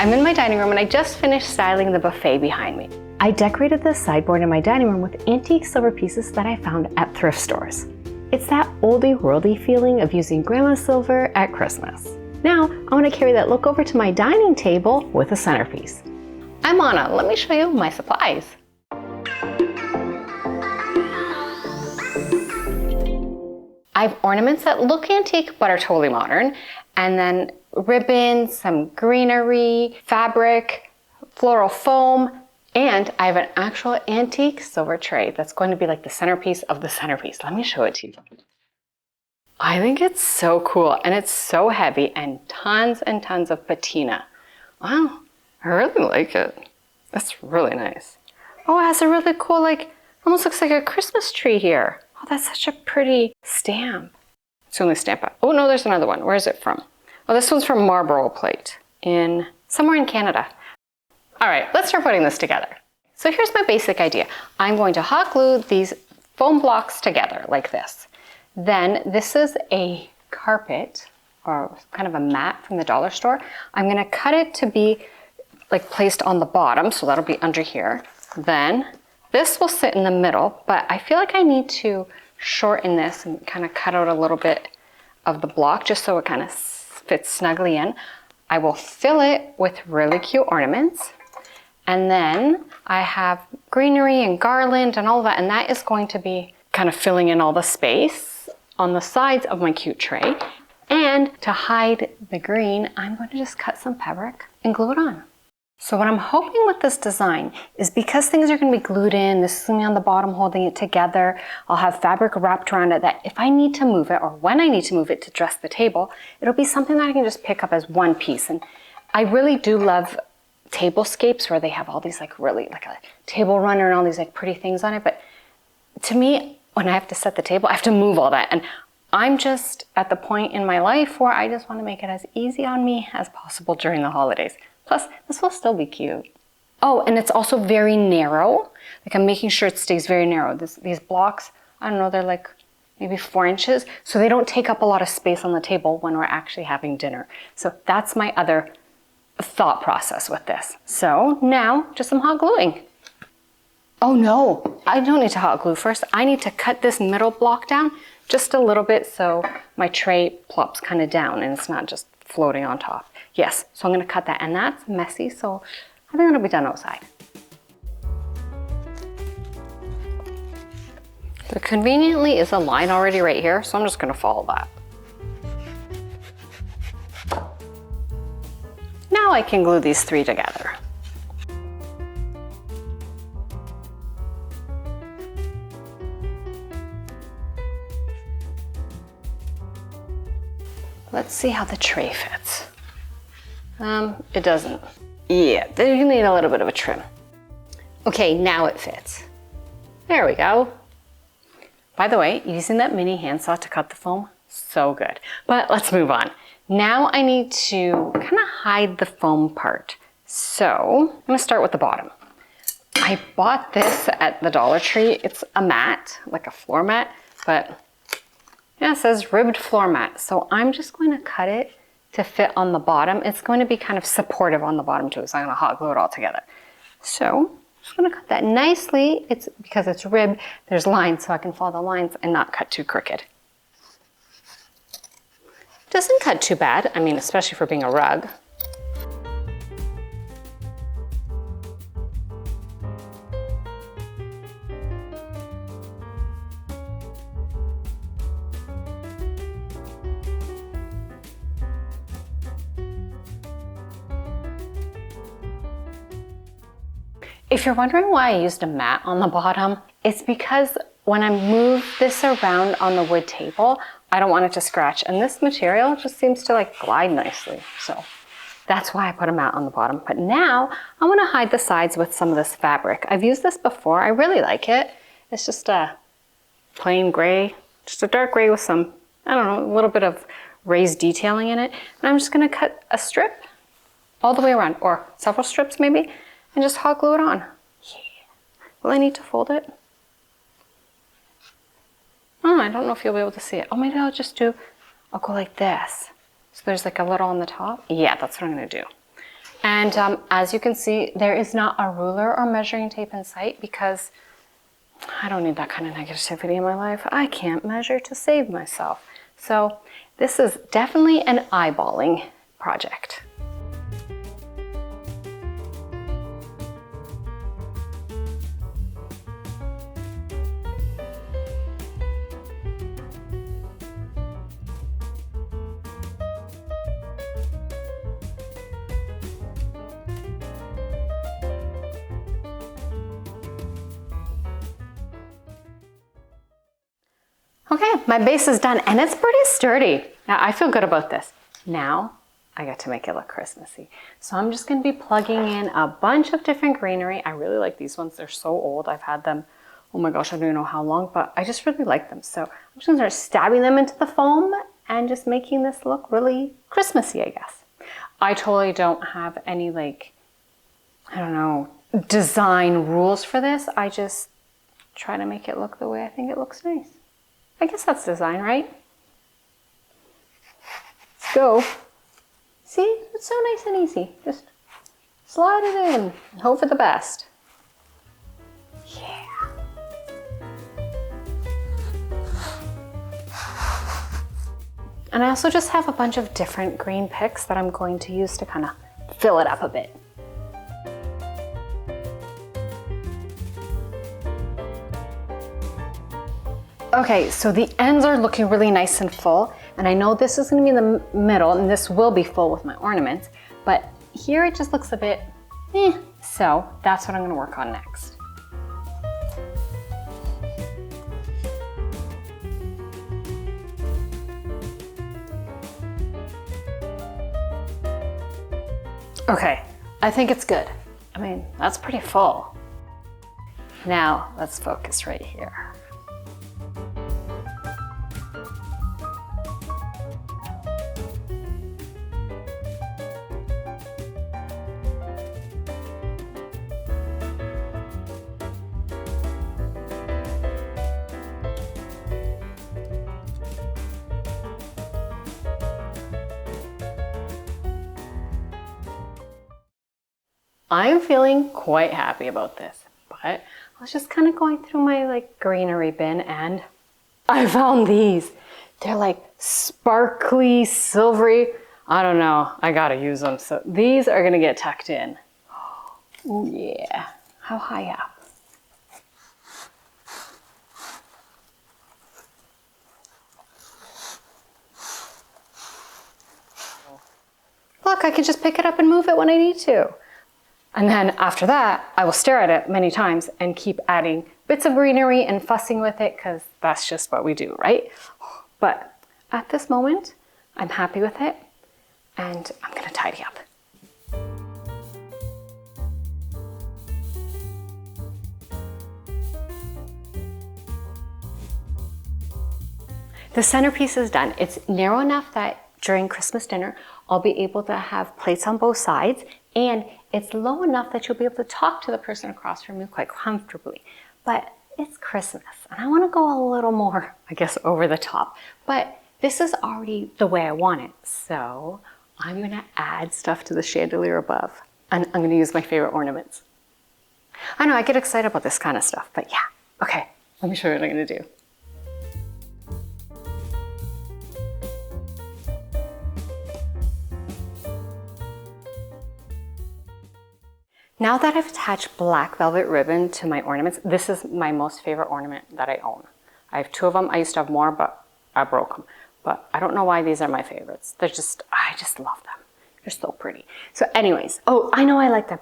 I'm in my dining room and I just finished styling the buffet behind me. I decorated the sideboard in my dining room with antique silver pieces that I found at thrift stores. It's that oldie worldy feeling of using grandma's silver at Christmas. Now, I want to carry that look over to my dining table with a centerpiece. I'm Anna, let me show you my supplies. I have ornaments that look antique but are totally modern, and then ribbons, some greenery, fabric, floral foam, and I have an actual antique silver tray that's going to be like the centerpiece of the centerpiece. Let me show it to you. I think it's so cool, and it's so heavy, and tons of patina. Wow, I really like it. That's really nice. Oh, it has a really cool, like, almost looks like a Christmas tree here. Oh, that's such a pretty stamp. It's the only stamp. Oh no, there's another one. Where is it from? Oh, this one's from Marlborough Plate somewhere in Canada. All right, let's start putting this together. So here's my basic idea. I'm going to hot glue these foam blocks together like this. Then this is a carpet or kind of a mat from the dollar store. I'm gonna cut it to be like placed on the bottom, so that'll be under here. Then this will sit in the middle, but I feel like I need to shorten this and kind of cut out a little bit of the block just so it kind of fits snugly in. I will fill it with really cute ornaments. And then I have greenery and garland and all that, and that is going to be kind of filling in all the space on the sides of my cute tray. And to hide the green, I'm going to just cut some fabric and glue it on. So what I'm hoping with this design is because things are going to be glued in, this is going to be on the bottom holding it together, I'll have fabric wrapped around it that if I need to move it or when I need to move it to dress the table, it'll be something that I can just pick up as one piece. And I really do love tablescapes where they have all these like really like a table runner and all these like pretty things on it. But to me, when I have to set the table, I have to move all that. And I'm just at the point in my life where I just want to make it as easy on me as possible during the holidays. Plus, this will still be cute. Oh, and it's also very narrow. Like I'm making sure it stays very narrow. These blocks, I don't know, they're like maybe 4 inches. So they don't take up a lot of space on the table when we're actually having dinner. So that's my other thought process with this. So now, just some hot gluing. Oh no, I don't need to hot glue first. I need to cut this middle block down just a little bit so my tray plops kind of down and it's not just floating on top. Yes, so I'm gonna cut that, and that's messy, so I think it'll be done outside. There conveniently is a line already right here, so I'm just gonna follow that. Now I can glue these 3 together. Let's see how the tray fits. It doesn't. Yeah, you need a little bit of a trim. Okay, now it fits. There we go. By the way, using that mini handsaw to cut the foam, so good. But let's move on. Now I need to kind of hide the foam part. So I'm gonna start with the bottom. I bought this at the Dollar Tree. It's a mat, like a floor mat, but yeah, it says ribbed floor mat. So I'm just going to cut it to fit on the bottom. It's going to be kind of supportive on the bottom too, so I'm gonna hot glue it all together. So I'm just gonna cut that nicely. It's because it's ribbed, there's lines, so I can follow the lines and not cut too crooked. Doesn't cut too bad, I mean, especially for being a rug. If you're wondering why I used a mat on the bottom, it's because when I move this around on the wood table, I don't want it to scratch. And this material just seems to like glide nicely. So that's why I put a mat on the bottom. But now I want to hide the sides with some of this fabric. I've used this before. I really like it. It's just a plain gray, just a dark gray with some, I don't know, a little bit of raised detailing in it. And I'm just going to cut a strip all the way around, or several strips maybe, and just hot glue it on. Yeah. Will I need to fold it? Oh, I don't know if you'll be able to see it. Oh, maybe I'll go like this. So there's like a little on the top. Yeah, that's what I'm gonna do. And as you can see, there is not a ruler or measuring tape in sight because I don't need that kind of negativity in my life. I can't measure to save myself. So this is definitely an eyeballing project. Okay, my base is done and it's pretty sturdy. Now I feel good about this. Now I get to make it look Christmassy. So I'm just gonna be plugging in a bunch of different greenery. I really like these ones. They're so old. I've had them, oh my gosh, I don't even know how long, but I just really like them. So I'm just gonna start stabbing them into the foam and just making this look really Christmassy, I guess. I totally don't have any like, I don't know, design rules for this. I just try to make it look the way I think it looks nice. I guess that's design, right? Let's go. See, it's so nice and easy. Just slide it in and hope for the best. Yeah. And I also just have a bunch of different green picks that I'm going to use to kind of fill it up a bit. Okay, so the ends are looking really nice and full, and I know this is gonna be in the middle, and this will be full with my ornaments, but here it just looks a bit so that's what I'm gonna work on next. Okay, I think it's good. I mean, that's pretty full. Now, let's focus right here. I'm feeling quite happy about this, but I was just kind of going through my like greenery bin and I found these. They're like sparkly, silvery. I don't know, I gotta use them. So these are gonna get tucked in. Oh yeah, how high up? Look, I can just pick it up and move it when I need to. And then after that, I will stare at it many times and keep adding bits of greenery and fussing with it because that's just what we do, right? But at this moment, I'm happy with it and I'm gonna tidy up. The centerpiece is done. It's narrow enough that during Christmas dinner, I'll be able to have plates on both sides, and it's low enough that you'll be able to talk to the person across from you quite comfortably. But it's Christmas, and I want to go a little more, I guess, over the top. But this is already the way I want it, so I'm going to add stuff to the chandelier above, and I'm going to use my favorite ornaments. I know, I get excited about this kind of stuff, but yeah. Okay, let me show you what I'm going to do. Now that I've attached black velvet ribbon to my ornaments, this is my most favorite ornament that I own. I have two of them. I used to have more, but I broke them. But I don't know why these are my favorites. I just love them. They're so pretty. So anyways, oh, I know I like them.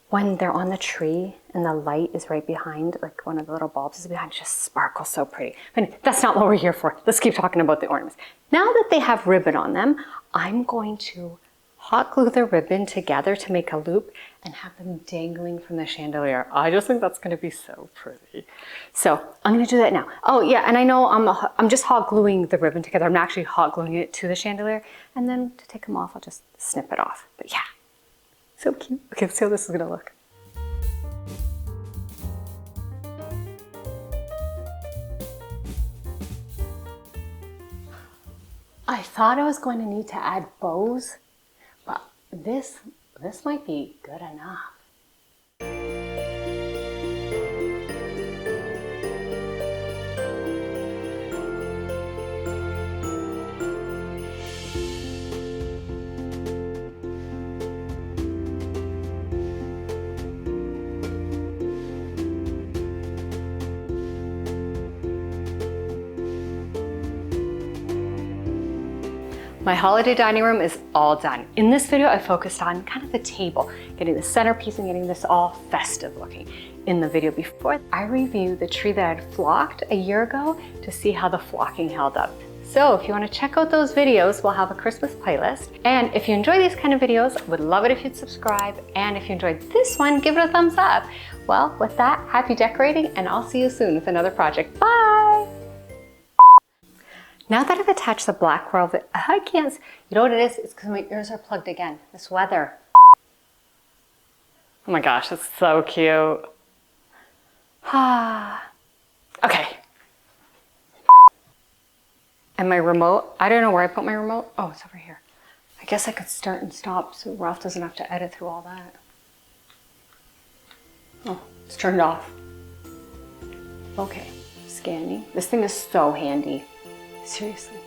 When they're on the tree and the light is right behind, like one of the little bulbs is behind, it just sparkles so pretty. But that's not what we're here for. Let's keep talking about the ornaments. Now that they have ribbon on them, I'm going to hot glue the ribbon together to make a loop and have them dangling from the chandelier. I just think that's gonna be so pretty. So I'm gonna do that now. Oh yeah, and I know I'm just hot gluing the ribbon together. I'm actually hot gluing it to the chandelier, and then to take them off, I'll just snip it off. But yeah, so cute. Okay, let's see how this is gonna look. I thought I was going to need to add bows, but this this might be good enough. My holiday dining room is all done. In this video, I focused on kind of the table, getting the centerpiece and getting this all festive looking. In the video before, I reviewed the tree that I'd flocked a year ago to see how the flocking held up. So if you want to check out those videos, we'll have a Christmas playlist. And if you enjoy these kind of videos, I would love it if you'd subscribe. And if you enjoyed this one, give it a thumbs up. Well, with that, happy decorating, and I'll see you soon with another project. Bye! Now that I've attached the black velvet, I can't, you know what it is? It's because my ears are plugged again. This weather. Oh my gosh, that's so cute. Okay. And my remote, I don't know where I put my remote. Oh, it's over here. I guess I could start and stop so Ralph doesn't have to edit through all that. Oh, it's turned off. Okay, scanning. This thing is so handy. Seriously.